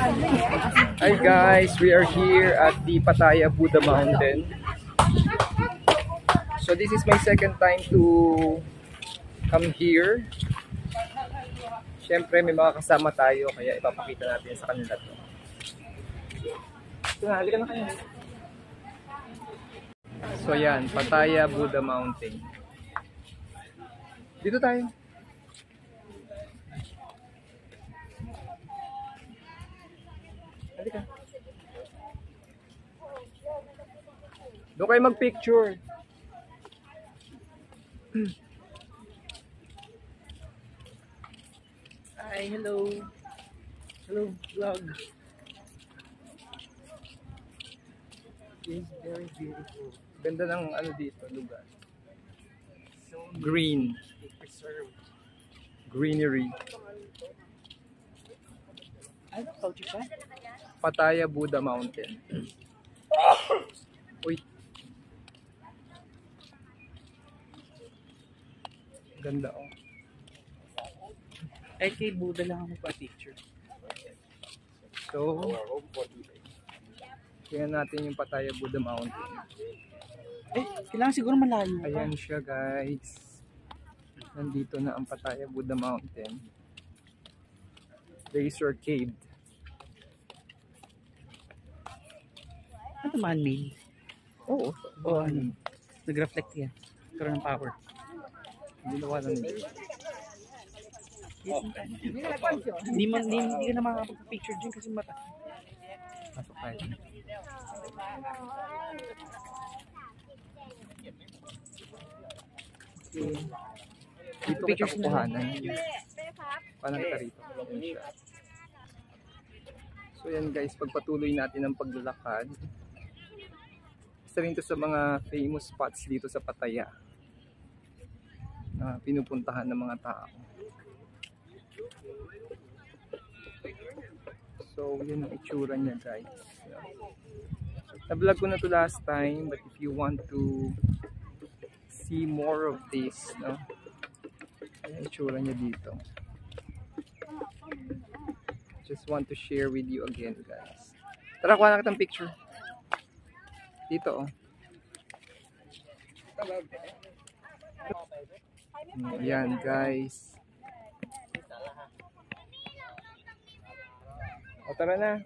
Hi guys, we are here at the Pattaya Buddha Mountain. So this is my second time to come here. Siyempre may mga kasama tayo kaya ipapakita natin sa kanila to. So halika na kayo. So yan, Pattaya Buddha Mountain. Dito tayo. Halika. Doon kayo mag-picture. Hi, hello. Hello, vlog. It's very beautiful. Ganda ng ano dito, lugar. Green. Greenery. Ano tawag siya? Pattaya Buddha Mountain. Uy. Ganda oh. Eh kay Buddha lang ako pa-picture. So, tingnan natin yung Pattaya Buddha Mountain. Eh, kailangan siguro malayo pa. Ayan siya guys. Nandito na ang Pattaya Buddha Mountain. Laser Cave. Ano man-made? Oo. O ano? Nag-reflect yan. Karoon ng power. Ginawa na nila. Hindi ka na makapag-picture dyan kasi mata. Pasok tayo. Okay. Dito kita kukuhanan. Paano kita rito? Ayan siya. So yan guys, pagpatuloy natin ang paglalakad. Isa rin to sa mga famous spots dito sa Pattaya na pinupuntahan ng mga tao. So yun ang itsura niya guys. Na-vlog ko na to last time, but if you want to see more of this, no? Yung itsura niya dito. Just want to share with you again guys. Tara, kuha na kitang picture. Dito oh. Ayan guys. O tara na.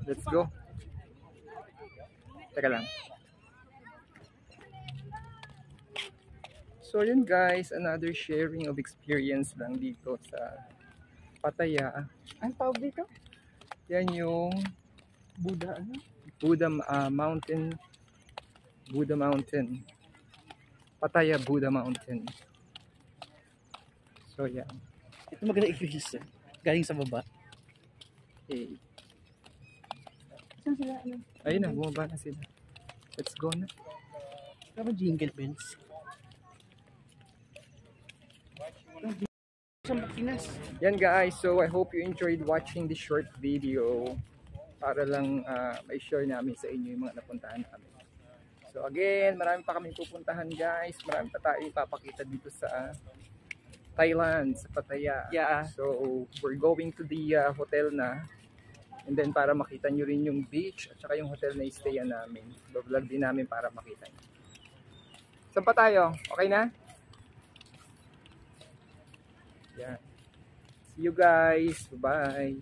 Let's go. Teka lang. So yun guys, another sharing of experience lang dito sa Pattaya. Ang tawag dito? Yan yung Buddha ano? Buddha Mountain. Buddha Mountain. Pattaya Buddha Mountain. So yan. Ito maganda i-register. Galing sa baba. Okay. Saan sila? Ano? Ayun na, bumaba na sila. Let's go na. Kaya jingle bells. Yan guys, so I hope you enjoyed watching this short video para lang may share namin sa inyo yung mga napuntahan namin. So again, marami pa kami pupuntahan guys, marami pa tayo ipapakita dito sa Thailand, sa Pattaya. Yeah. So we're going to the hotel na, and then para makita nyo rin yung beach at saka yung hotel na i-stayan namin. Vlog din namin para makita nyo. Saan pa tayo? Okay na? Yeah. See you guys. Bye-bye.